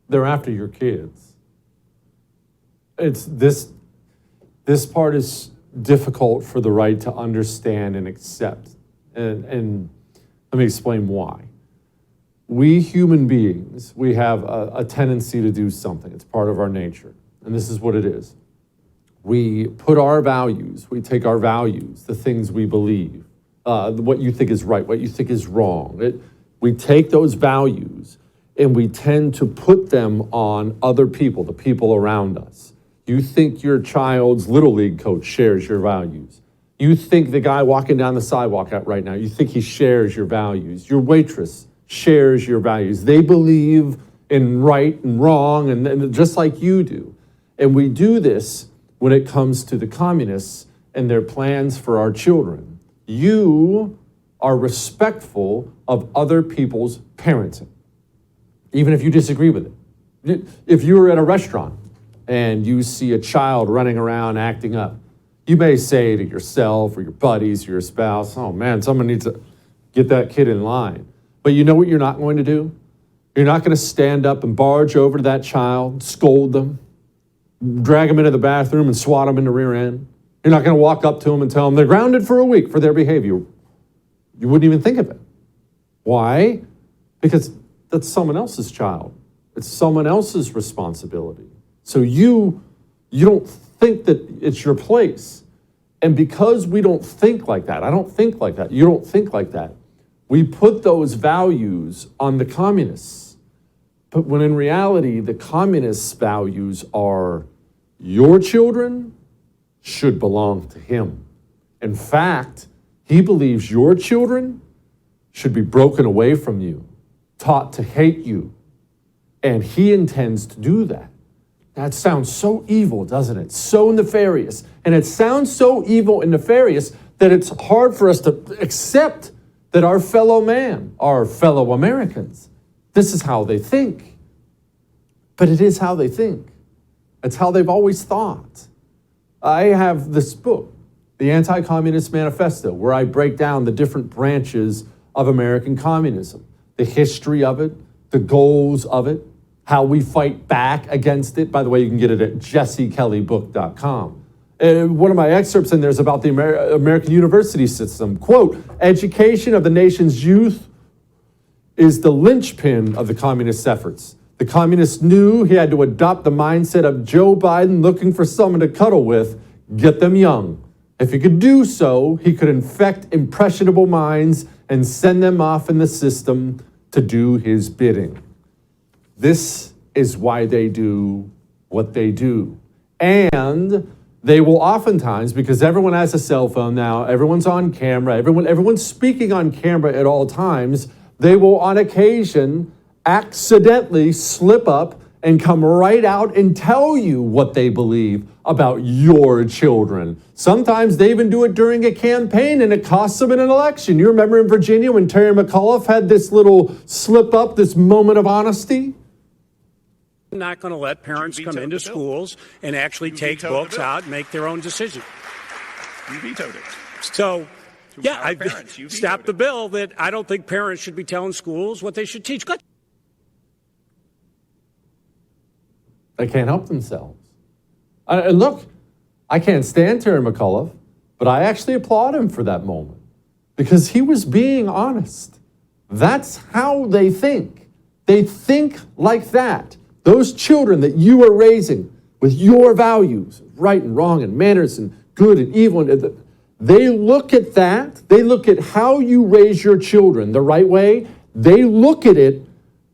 They're after your kids. It's this part is difficult for the right to understand and accept. And let me explain why. We human beings, we have a tendency to do something. It's part of our nature. And this is what it is. We put our values, we take our values, the things we believe, what you think is right, what you think is wrong. We take those values and we tend to put them on other people, the people around us. You think your child's Little League coach shares your values. You think the guy walking down the sidewalk out right now, you think he shares your values. Your waitress shares your values. They believe in right and wrong, and just like you do. And we do this when it comes to the communists and their plans for our children. You are respectful of other people's parenting, even if you disagree with it. If you were at a restaurant and you see a child running around acting up, you may say to yourself or your buddies or your spouse, oh man, someone needs to get that kid in line. But you know what you're not going to do? You're not going to stand up and barge over to that child, scold them, drag them into the bathroom and swat them in the rear end. You're not going to walk up to them and tell them they're grounded for a week for their behavior. You wouldn't even think of it. Why? Because that's someone else's child. It's someone else's responsibility. So you don't think that it's your place. And because we don't think like that, I don't think like that, you don't think like that, we put those values on the communists. But when in reality, the communists' values are your children should belong to him. In fact, he believes your children should be broken away from you, taught to hate you. And he intends to do that. That sounds so evil, doesn't it? So nefarious. And it sounds so evil and nefarious that it's hard for us to accept that our fellow man, our fellow Americans, this is how they think. But it is how they think. It's how they've always thought. I have this book, The Anti-Communist Manifesto, where I break down the different branches of American communism, the history of it, the goals of it, how we fight back against it. By the way, you can get it at jessekellybook.com. And one of my excerpts in there is about the American university system. Quote, education of the nation's youth is the linchpin of the communist efforts. The communists knew he had to adopt the mindset of Joe Biden looking for someone to cuddle with, get them young. If he could do so, he could infect impressionable minds and send them off in the system to do his bidding. This is why they do what they do. And they will oftentimes, because everyone has a cell phone now, everyone's on camera, everyone's speaking on camera at all times, they will on occasion accidentally slip up and come right out and tell you what they believe about your children. Sometimes they even do it during a campaign and it costs them in an election. You remember in Virginia when Terry McAuliffe had this little slip up, this moment of honesty? Not going to let parents come into schools and actually take books out and make their own decision. You vetoed it. So, yeah, I stopped the bill that I don't think parents should be telling schools what they should teach. Good. They can't help themselves. And look, I can't stand Terry McAuliffe, but I actually applaud him for that moment because he was being honest. That's how they think. They think like that. Those children that you are raising with your values, right and wrong and manners and good and evil, and they look at that. They look at how you raise your children the right way. They look at it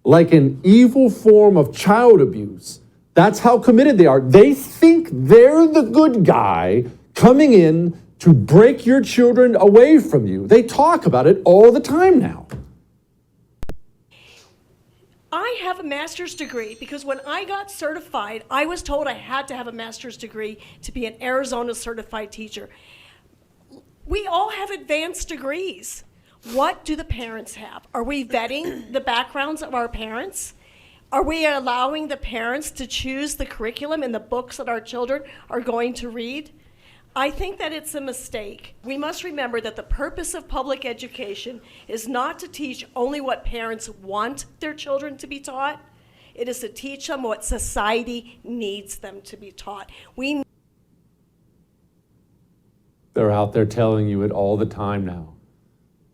like an evil form of child abuse. That's how committed they are. They think they're the good guy coming in to break your children away from you. They talk about it all the time now. I have a master's degree because when I got certified, I was told I had to have a master's degree to be an Arizona certified teacher. We all have advanced degrees. What do the parents have? Are we vetting the backgrounds of our parents? Are we allowing the parents to choose the curriculum and the books that our children are going to read? I think that it's a mistake. We must remember that the purpose of public education is not to teach only what parents want their children to be taught. It is to teach them what society needs them to be taught. They're out there telling you it all the time now.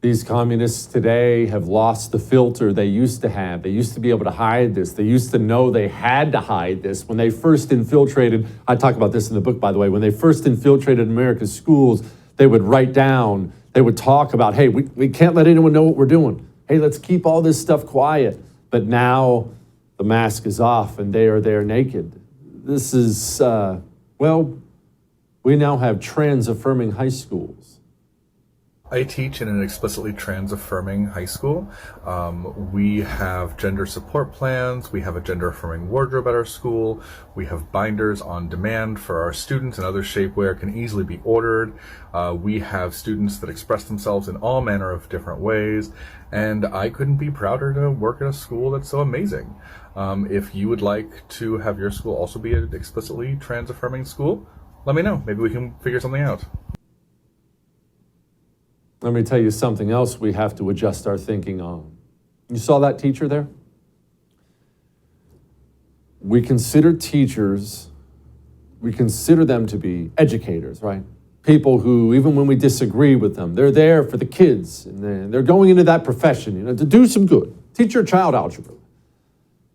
These communists today have lost the filter they used to have. They used to be able to hide this. They used to know they had to hide this. When they first infiltrated, I talk about this in the book, by the way, when they first infiltrated America's schools, they would write down, they would talk about, hey, we can't let anyone know what we're doing. Hey, let's keep all this stuff quiet. But now the mask is off and they are there naked. This is, we now have trans-affirming high schools. I teach in an explicitly trans-affirming high school. We have gender support plans. We have a gender-affirming wardrobe at our school. We have binders on demand for our students, and other shapewear can easily be ordered. We have students that express themselves in all manner of different ways, and I couldn't be prouder to work at a school that's so amazing. If you would like to have your school also be an explicitly trans-affirming school, let me know. Maybe we can figure something out. Let me tell you something else we have to adjust our thinking on. You saw that teacher there? We consider teachers, we consider them to be educators, right? People who, even when we disagree with them, they're there for the kids, and they're going into that profession, to do some good. Teach your child algebra.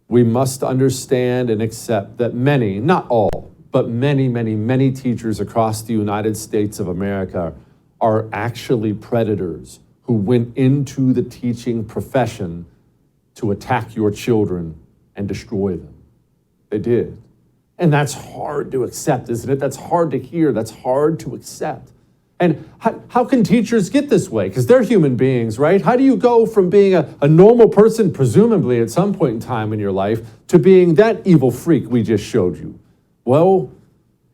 We must understand and accept that many, not all, but many, many, many teachers across the United States of America are actually predators who went into the teaching profession to attack your children and destroy them. They did. And that's hard to accept, isn't it? That's hard to hear. That's hard to accept. And how can teachers get this way? Because they're human beings, right? How do you go from being a normal person, presumably at some point in time in your life, to being that evil freak we just showed you? Well,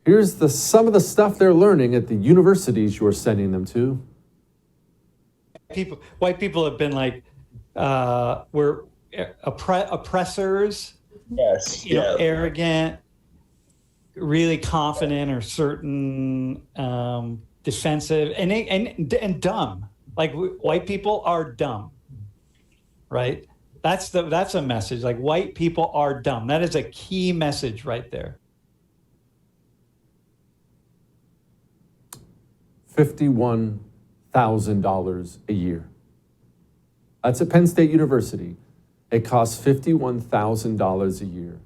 here's some of the stuff they're learning at the universities you're sending them to. White people have been like, we're oppressors, yes, arrogant, really confident or certain, defensive, and dumb. Like white people are dumb, right? That's a message. Like white people are dumb. That is a key message right there. $51,000 a year. That's at Penn State University. It costs $51,000 a year,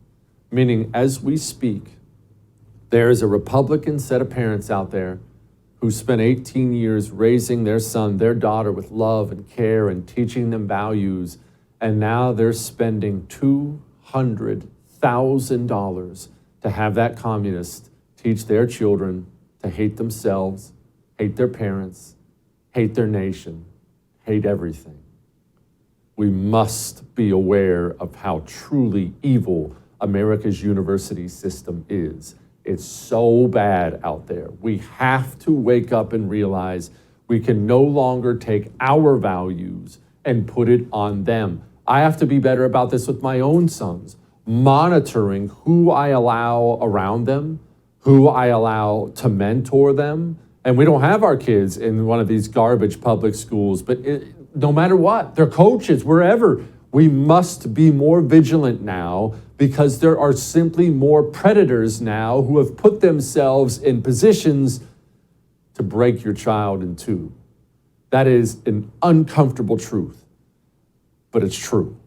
meaning as we speak, there is a Republican set of parents out there who spent 18 years raising their son, their daughter with love and care and teaching them values, and now they're spending $200,000 to have that communist teach their children to hate themselves, hate their parents, hate their nation, hate everything. We must be aware of how truly evil America's university system is. It's so bad out there. We have to wake up and realize we can no longer take our values and put it on them. I have to be better about this with my own sons, monitoring who I allow around them, who I allow to mentor them. And we don't have our kids in one of these garbage public schools, but no matter what, they're coaches, wherever. We must be more vigilant now because there are simply more predators now who have put themselves in positions to break your child in two. That is an uncomfortable truth, but it's true.